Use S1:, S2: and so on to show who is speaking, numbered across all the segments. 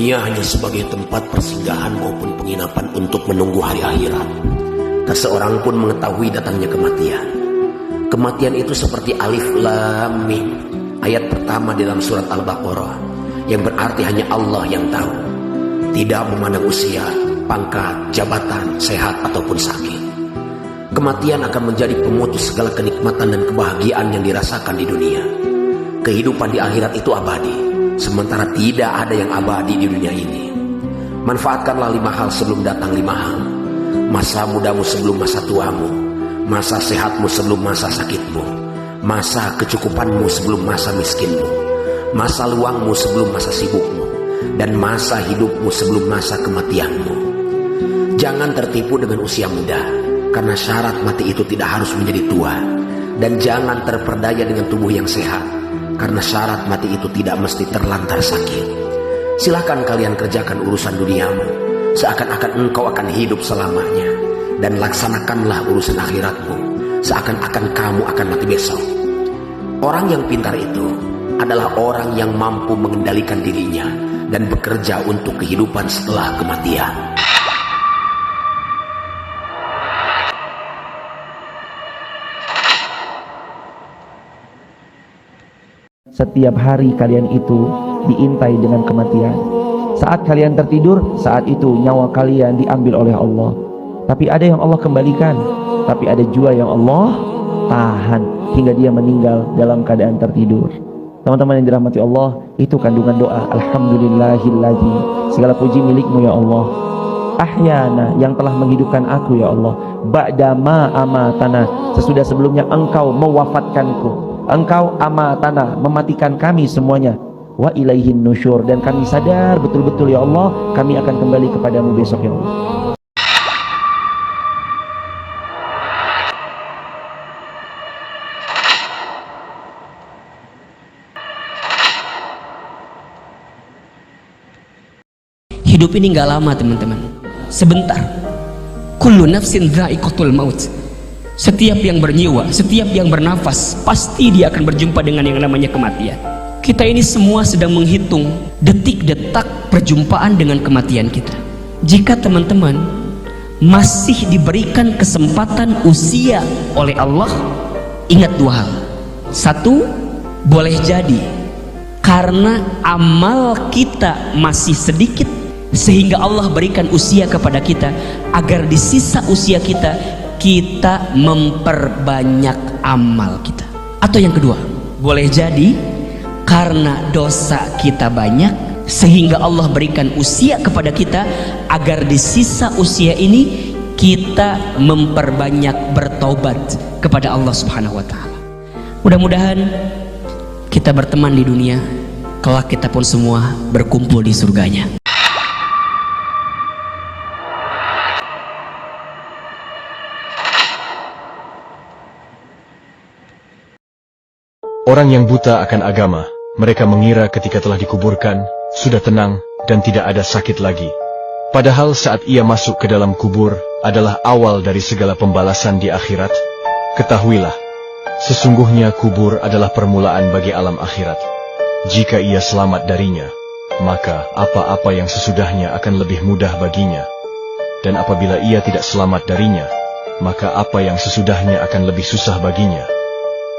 S1: Dunia hanya sebagai tempat persinggahan maupun penginapan untuk menunggu hari akhirat. Tak seorang pun mengetahui datangnya kematian. Kematian itu seperti alif lam mim, ayat pertama dalam surat Al-Baqarah, yang berarti hanya Allah yang tahu. Tidak memandang usia, pangkat, jabatan, sehat ataupun sakit. Kematian akan menjadi pemutus segala kenikmatan dan kebahagiaan yang dirasakan di dunia. Kehidupan di akhirat itu abadi, sementara tidak ada yang abadi di dunia ini. Manfaatkanlah 5 hal sebelum datang 5 hal. Masa mudamu sebelum masa tuamu, masa sehatmu sebelum masa sakitmu, masa kecukupanmu sebelum masa miskinmu, masa luangmu sebelum masa sibukmu, dan masa hidupmu sebelum masa kematianmu. Jangan tertipu dengan usia muda, karena syarat mati itu tidak harus menjadi tua. Dan jangan terperdaya dengan tubuh yang sehat, karena syarat mati itu tidak mesti terlantar sakit. Silahkan kalian kerjakan urusan duniamu seakan-akan engkau akan hidup selamanya, dan laksanakanlah urusan akhiratmu seakan-akan kamu akan mati besok. Orang yang pintar itu adalah orang yang mampu mengendalikan dirinya dan bekerja untuk kehidupan setelah kematian.
S2: Setiap hari kalian itu diintai dengan kematian. Saat kalian tertidur, saat itu nyawa kalian diambil oleh Allah. Tapi ada yang Allah kembalikan, tapi ada juga yang Allah tahan hingga dia meninggal dalam keadaan tertidur. Teman-teman yang dirahmati Allah, itu kandungan doa Alhamdulillahilladzi, segala puji milikmu ya Allah. Ahyana, yang telah menghidupkan aku ya Allah. Ba'dama amatana, sesudah sebelumnya engkau mewafatkanku. Engkau amatana, mematikan kami semuanya. Wa ilaihin nusyur, dan kami sadar betul-betul ya Allah, kami akan kembali kepadamu besok ya Allah.
S3: Hidup ini gak lama teman-teman, sebentar. Kullu nafsin dha'iqatul maut. Setiap yang bernyawa, setiap yang bernafas, pasti dia akan berjumpa dengan yang namanya kematian. Kita ini semua sedang menghitung detik-detak perjumpaan dengan kematian kita. Jika teman-teman masih diberikan kesempatan usia oleh Allah, ingat 2 hal. 1, boleh jadi karena amal kita masih sedikit, sehingga Allah berikan usia kepada kita agar di sisa usia kita memperbanyak amal kita. Atau yang kedua, boleh jadi karena dosa kita banyak, sehingga Allah berikan usia kepada kita agar di sisa usia ini kita memperbanyak bertaubat kepada Allah Subhanahu wa Ta'ala. Mudah-mudahan kita berteman di dunia, kelak kita pun semua berkumpul di surganya.
S4: Orang yang buta akan agama, mereka mengira ketika telah dikuburkan, sudah tenang, dan tidak ada sakit lagi. Padahal saat ia masuk ke dalam kubur, adalah awal dari segala pembalasan di akhirat. Ketahuilah, sesungguhnya kubur adalah permulaan bagi alam akhirat. Jika ia selamat darinya, maka apa-apa yang sesudahnya akan lebih mudah baginya. Dan apabila ia tidak selamat darinya, maka apa yang sesudahnya akan lebih susah baginya.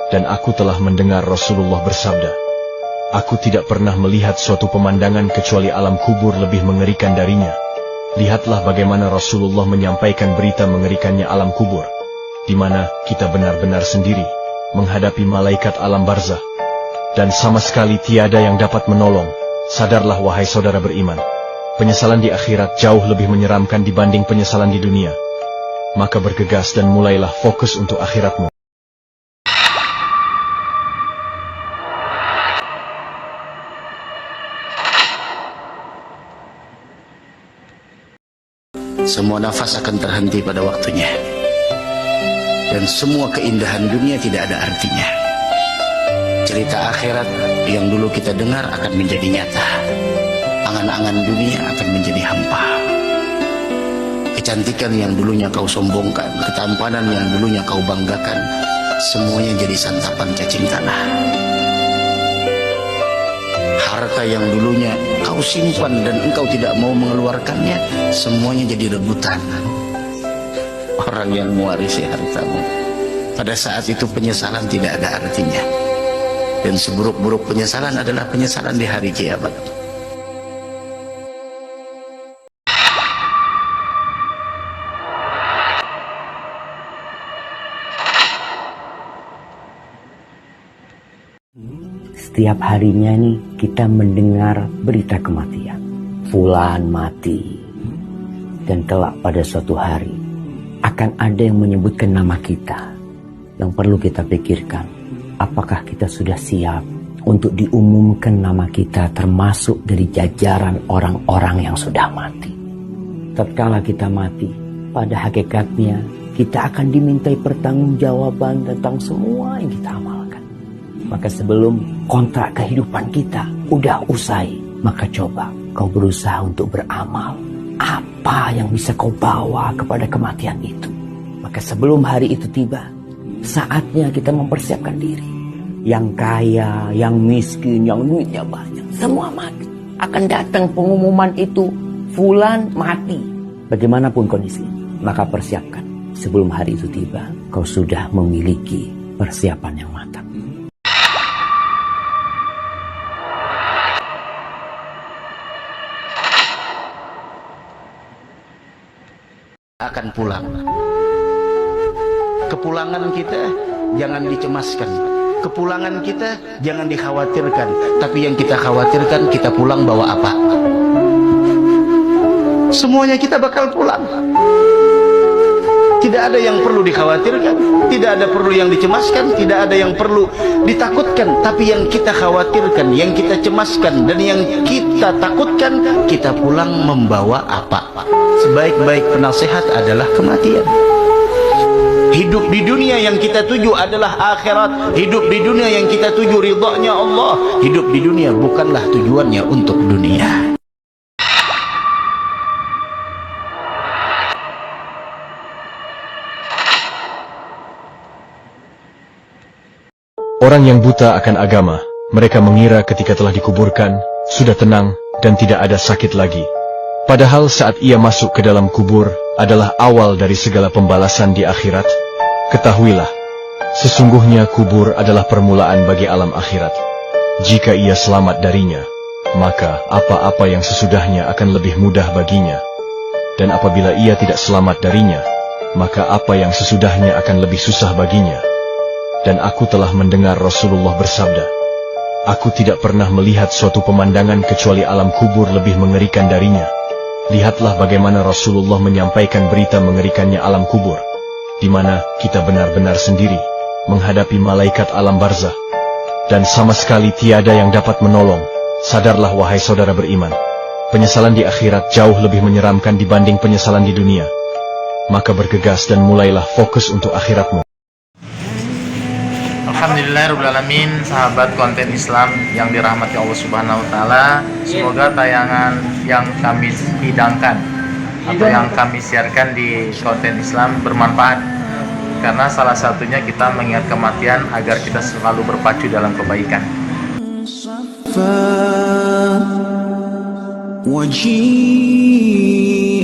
S4: Dan aku telah mendengar Rasulullah bersabda, aku tidak pernah melihat suatu pemandangan kecuali alam kubur lebih mengerikan darinya. Lihatlah bagaimana Rasulullah menyampaikan berita mengerikannya alam kubur, di mana kita benar-benar sendiri menghadapi malaikat alam barzah, dan sama sekali tiada yang dapat menolong. Sadarlah wahai saudara beriman, penyesalan di akhirat jauh lebih menyeramkan dibanding penyesalan di dunia. Maka bergegas dan mulailah fokus untuk akhiratmu.
S1: Semua nafas akan terhenti pada waktunya, dan semua keindahan dunia tidak ada artinya. Cerita akhirat yang dulu kita dengar akan menjadi nyata. Angan-angan dunia akan menjadi hampa. Kecantikan yang dulunya kau sombongkan, ketampanan yang dulunya kau banggakan, semuanya jadi santapan cacing tanah.
S5: harta yang dulunya kau simpan dan engkau tidak mau mengeluarkannya, semuanya jadi rebutan orang yang mewarisi hartamu. Pada saat itu penyesalan tidak ada artinya, dan seburuk-buruk penyesalan adalah penyesalan di hari kiamat.
S6: Setiap harinya nih kita mendengar berita kematian. Fulan mati. Dan kelak pada suatu hari akan ada yang menyebutkan nama kita. Yang perlu kita pikirkan, apakah kita sudah siap untuk diumumkan nama kita termasuk dari jajaran orang-orang yang sudah mati. Tatkala kita mati, pada hakikatnya kita akan dimintai pertanggungjawaban tentang semua yang kita amalkan. Maka sebelum kontrak kehidupan kita udah usai, maka coba kau berusaha untuk beramal. Apa yang bisa kau bawa kepada kematian itu? Maka sebelum hari itu tiba, saatnya kita mempersiapkan diri. Yang kaya, yang miskin, yang duitnya banyak, semua mati. Akan datang pengumuman itu, fulan mati. Bagaimanapun kondisi, maka persiapkan. Sebelum hari itu tiba, kau sudah memiliki persiapan yang matang.
S5: Akan pulang. Kepulangan kita jangan dicemaskan. Kepulangan kita jangan dikhawatirkan. Tapi yang kita khawatirkan, kita pulang bawa apa? Semuanya kita bakal pulang. Tidak ada yang perlu dikhawatirkan, tidak ada perlu yang dicemaskan, tidak ada yang perlu ditakutkan. Tapi yang kita khawatirkan, yang kita cemaskan, dan yang kita takutkan, kita pulang membawa apa? Sebaik-baik penasehat adalah kematian. Hidup di dunia yang kita tuju adalah akhirat. Hidup di dunia yang kita tuju ridhanya Allah. Hidup di dunia bukanlah tujuannya untuk dunia.
S4: Orang yang buta akan agama, mereka mengira ketika telah dikuburkan, sudah tenang, dan tidak ada sakit lagi. Padahal saat ia masuk ke dalam kubur, adalah awal dari segala pembalasan di akhirat. Ketahuilah, sesungguhnya kubur adalah permulaan bagi alam akhirat. Jika ia selamat darinya, maka apa-apa yang sesudahnya akan lebih mudah baginya. Dan apabila ia tidak selamat darinya, maka apa yang sesudahnya akan lebih susah baginya. Dan aku telah mendengar Rasulullah bersabda, aku tidak pernah melihat suatu pemandangan kecuali alam kubur lebih mengerikan darinya. Lihatlah bagaimana Rasulullah menyampaikan berita mengerikannya alam kubur, di mana kita benar-benar sendiri menghadapi malaikat alam barzah, dan sama sekali tiada yang dapat menolong. Sadarlah wahai saudara beriman, penyesalan di akhirat jauh lebih menyeramkan dibanding penyesalan di dunia. Maka bergegas dan mulailah fokus untuk akhiratmu.
S7: Alhamdulillahirrahmanirrahim, sahabat konten Islam yang dirahmati Allah Subhanahu wa Ta'ala. Semoga tayangan yang kami hidangkan atau yang kami siarkan di konten Islam bermanfaat, karena salah satunya kita mengingat kematian agar kita selalu berpacu dalam kebaikan.
S8: وجيء